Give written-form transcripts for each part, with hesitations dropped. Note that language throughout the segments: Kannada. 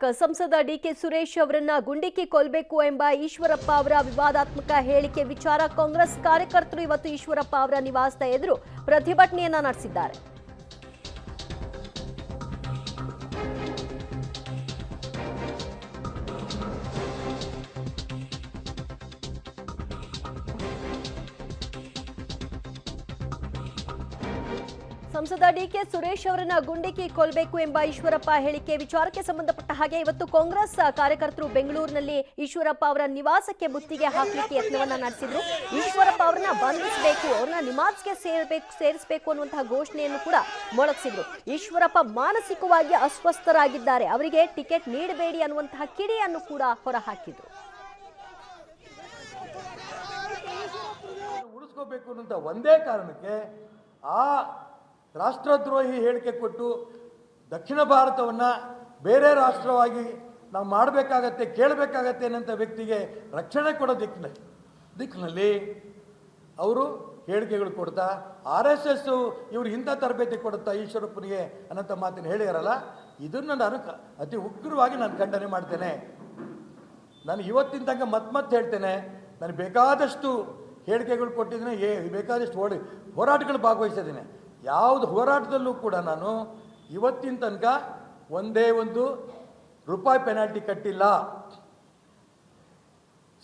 ಸಂಸದ ಡಿಕೆ ಸುರೇಶ್ ಅವರನ್ನ ಗುಂಡಿಕ್ಕಿ ಕೊಲ್ಲಬೇಕು ಎಂಬ ಈಶ್ವರಪ್ಪ ಅವರ ವಿವಾದಾತ್ಮಕ ಹೇಳಿಕೆ ವಿಚಾರ ಕಾಂಗ್ರೆಸ್ ಕಾರ್ಯಕರ್ತರು ಇವತ್ತು ಈಶ್ವರಪ್ಪ ಅವರ ನಿವಾಸದ ಎದುರು ಪ್ರತಿಭಟನೆಯನ್ನ ನಡೆಸಿದ್ದಾರೆ. ಸಂಸದ ಡಿಕೆ ಸುರೇಶ್ ಅವರನ್ನ ಗುಂಡಿಕ್ಕಿ ಕೊಲ್ಲಬೇಕು ಎಂಬ ಈಶ್ವರಪ್ಪ ಹೇಳಿಕೆ ವಿಚಾರಕ್ಕೆ ಸಂಬಂಧಪಟ್ಟ ಹಾಗೆ ಇವತ್ತು ಕಾಂಗ್ರೆಸ್ ಕಾರ್ಯಕರ್ತರು ಬೆಂಗಳೂರಿನಲ್ಲಿ ಈಶ್ವರಪ್ಪ ಅವರ ನಿವಾಸಕ್ಕೆ ಮುತ್ತಿಗೆ ಹಾಕಲಿಕ್ಕೆ ಯತ್ನವನ್ನ ನಡೆಸಿದ್ರು. ಈಶ್ವರಪ್ಪ ಅವರನ್ನ ಬಂಧಿಸಬೇಕು, ಅವ್ರನ್ನ ನಿಮಾಜ್ಗೆ ಸೇರಿಸಬೇಕು ಅನ್ನುವಂತಹ ಘೋಷಣೆಯನ್ನು ಕೂಡ ಮೊಳಗಿಸಿದ್ರು. ಈಶ್ವರಪ್ಪ ಮಾನಸಿಕವಾಗಿ ಅಸ್ವಸ್ಥರಾಗಿದ್ದಾರೆ, ಅವರಿಗೆ ಟಿಕೆಟ್ ನೀಡಬೇಡಿ ಅನ್ನುವಂತಹ ಕಿಡಿಯನ್ನು ಕೂಡ ಹೊರಹಾಕಿದ್ರು. ಉಳಿಸ್ಕೋಬೇಕು ಅನ್ನುವಂತ ಒಂದೇ ಕಾರಣಕ್ಕೆ ಆ ರಾಷ್ಟ್ರದ್ರೋಹಿ ಹೇಳಿಕೆ ಕೊಟ್ಟು ದಕ್ಷಿಣ ಭಾರತವನ್ನು ಬೇರೆ ರಾಷ್ಟ್ರವಾಗಿ ನಾವು ಮಾಡಬೇಕಾಗತ್ತೆ, ಕೇಳಬೇಕಾಗತ್ತೆ ಅನ್ನೋಂಥ ವ್ಯಕ್ತಿಗೆ ರಕ್ಷಣೆ ಕೊಡೋ ದಿಕ್ಕಿನಲ್ಲಿ ಅವರು ಹೇಳಿಕೆಗಳು ಕೊಡ್ತಾ RSS ಇವರು ಇಂಥ ತರಬೇತಿ ಕೊಡುತ್ತಾ ಈಶ್ವರಪ್ಪನಿಗೆ ಅನ್ನೋಂಥ ಮಾತನ್ನು ಹೇಳಿದಾರಲ್ಲ, ಇದನ್ನು ನಾನು ಅತಿ ಉಗ್ರವಾಗಿ ನಾನು ಖಂಡನೆ ಮಾಡ್ತೇನೆ. ನಾನು ಇವತ್ತಿನ ತನಕ ಮತ್ತೆ ಹೇಳ್ತೇನೆ, ನಾನು ಬೇಕಾದಷ್ಟು ಹೇಳಿಕೆಗಳು ಕೊಟ್ಟಿದ್ದೀನಿ, ಬೇಕಾದಷ್ಟು ಹೋರಾಟಗಳು ಭಾಗವಹಿಸಿದ್ದೀನಿ. ಯಾವುದು ಹೋರಾಟದಲ್ಲೂ ಕೂಡ ನಾನು ಇವತ್ತಿನ ತನಕ ಒಂದೇ ಒಂದು ರೂಪಾಯಿ ಪೆನಾಲ್ಟಿ ಕಟ್ಟಿಲ್ಲ.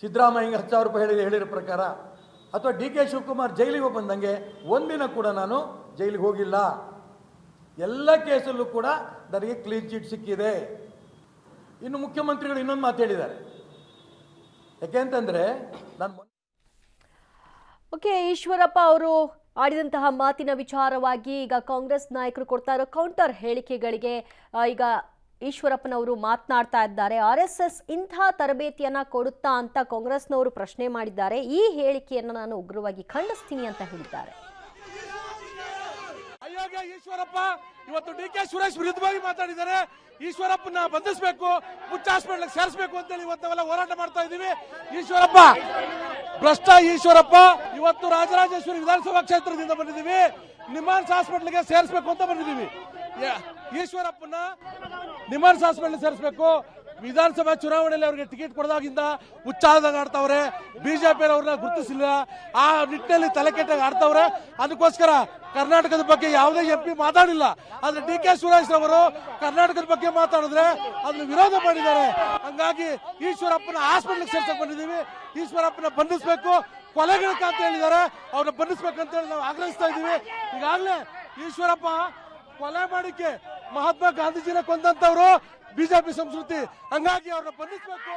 ಸಿದ್ದರಾಮಯ್ಯ 10,000 ರೂಪಾಯಿ ಹೇಳಿರೋ ಪ್ರಕಾರ, ಅಥವಾ DK ಶಿವಕುಮಾರ್ ಜೈಲಿಗೆ ಬಂದಂಗೆ ಒಂದಿನ ಕೂಡ ನಾನು ಜೈಲಿಗೆ ಹೋಗಿಲ್ಲ. ಎಲ್ಲ ಕೇಸಲ್ಲೂ ಕೂಡ ನನಗೆ ಕ್ಲೀನ್ ಚಿಟ್ ಸಿಕ್ಕಿದೆ. ಇನ್ನು ಮುಖ್ಯಮಂತ್ರಿಗಳು ಇನ್ನೊಂದು ಮಾತು ಹೇಳಿದ್ದಾರೆ. ಯಾಕೆಂತಂದ್ರೆ ಈಶ್ವರಪ್ಪ ಅವರು ಆಡಿದಂತಹ ಮಾತಿನ ವಿಚಾರವಾಗಿ ಈಗ ಕಾಂಗ್ರೆಸ್ ನಾಯಕರು ಕೊಡ್ತಾ ಇರೋ ಕೌಂಟರ್ ಹೇಳಿಕೆಗಳಿಗೆ ಈಗ ಈಶ್ವರಪ್ಪನವರು ಮಾತನಾಡ್ತಾ ಇದ್ದಾರೆ. RSS ಇಂಥ ತರಬೇತಿಯನ್ನ ಕೊಡುತ್ತಾ ಅಂತ ಕಾಂಗ್ರೆಸ್ನವರು ಪ್ರಶ್ನೆ ಮಾಡಿದ್ದಾರೆ. ಈ ಹೇಳಿಕೆಯನ್ನು ನಾನು ಉಗ್ರವಾಗಿ ಖಂಡಿಸ್ತೀನಿ ಅಂತ ಹೇಳಿದ್ದಾರೆ. ಅಯೋಗ್ಯ ಈಶ್ವರಪ್ಪ ಇವತ್ತು DK ಸುರೇಶ್ ವಿರುದ್ಧವಾಗಿ ಮಾತಾಡಿದ್ದಾರೆ. ಈಶ್ವರಪ್ಪನ ಬಂಧಿಸಬೇಕು, ಮುಚ್ಚ ಹಾಸ್ಪಿಟಲ್ ಸೇರಿಸಬೇಕು ಅಂತೇಳಿ ಇವತ್ತೆಲ್ಲ ಹೋರಾಟ ಮಾಡ್ತಾ ಇದ್ದೀವಿ. ಈಶ್ವರಪ್ಪ ಭ್ರಷ್ಟ ಈಶ್ವರಪ್ಪ ಇವತ್ತು ರಾಜರಾಜೇಶ್ವರಿ ವಿಧಾನಸಭಾ ಕ್ಷೇತ್ರದಿಂದ ಬಂದಿದ್ದೀವಿ. ನಿಮ್ಹಾನ್ಸ್ ಹಾಸ್ಪಿಟಲ್ಗೆ ಸೇರಿಸಬೇಕು ಅಂತ ಬಂದಿದ್ದೀವಿ. ಈಶ್ವರಪ್ಪನ ನಿಮ್ಹಾನ್ಸ್ ಹಾಸ್ಪಿಟಲ್ ಸೇರಿಸಬೇಕು. ವಿಧಾನಸಭಾ ಚುನಾವಣೆಯಲ್ಲಿ ಅವರಿಗೆ ಟಿಕೆಟ್ ಕೊಡದಾಗಿಂದ ಉಚ್ಚಾರದಾಗ ಆಡ್ತಾವ್ರೆ. ಬಿಜೆಪಿ ಅವ್ರನ್ನ ಗುರುತಿಸಿಲ್ಲ, ಆ ನಿಟ್ಟಿನಲ್ಲಿ ತಲೆ ಕೆಟ್ಟಾಗ ಆಡ್ತಾವ್ರೆ. ಅದಕ್ಕೋಸ್ಕರ ಕರ್ನಾಟಕದ ಬಗ್ಗೆ ಯಾವುದೇ MP ಮಾತಾಡಿಲ್ಲ. ಆದ್ರೆ DK ಸುರೇಶ್ ಅವರು ಕರ್ನಾಟಕದ ಬಗ್ಗೆ ಮಾತಾಡಿದ್ರೆ ಅದನ್ನ ವಿರೋಧ ಮಾಡಿದ್ದಾರೆ. ಹಂಗಾಗಿ ಈಶ್ವರಪ್ಪನ ಹಾಸ್ಪಿಟಲ್ ಸೇರ್ಸಕ್ ಬಂದಿದ್ದೀವಿ. ಈಶ್ವರಪ್ಪನ ಬಂಧಿಸಬೇಕು, ಕೊಲೆಗಳಕ್ಕೆ ಅಂತ ಹೇಳಿದ್ದಾರೆ, ಅವ್ರನ್ನ ಬಂಧಿಸಬೇಕಂತ ಹೇಳಿ ನಾವು ಆಗ್ರಹಿಸ್ತಾ ಇದ್ದೀವಿ. ಈಗಾಗಲೇ ಈಶ್ವರಪ್ಪ ಕೊಲೆ ಮಾಡಿಕೆ ಮಹಾತ್ಮ ಗಾಂಧೀಜಿನ ಕೊಂದಂತವ್ರು ಬಿಜೆಪಿ ಸಂಸ್ಕೃತಿ, ಹಂಗಾಗಿ ಅವ್ರನ್ನ ಬಂಧಿಸಬೇಕು.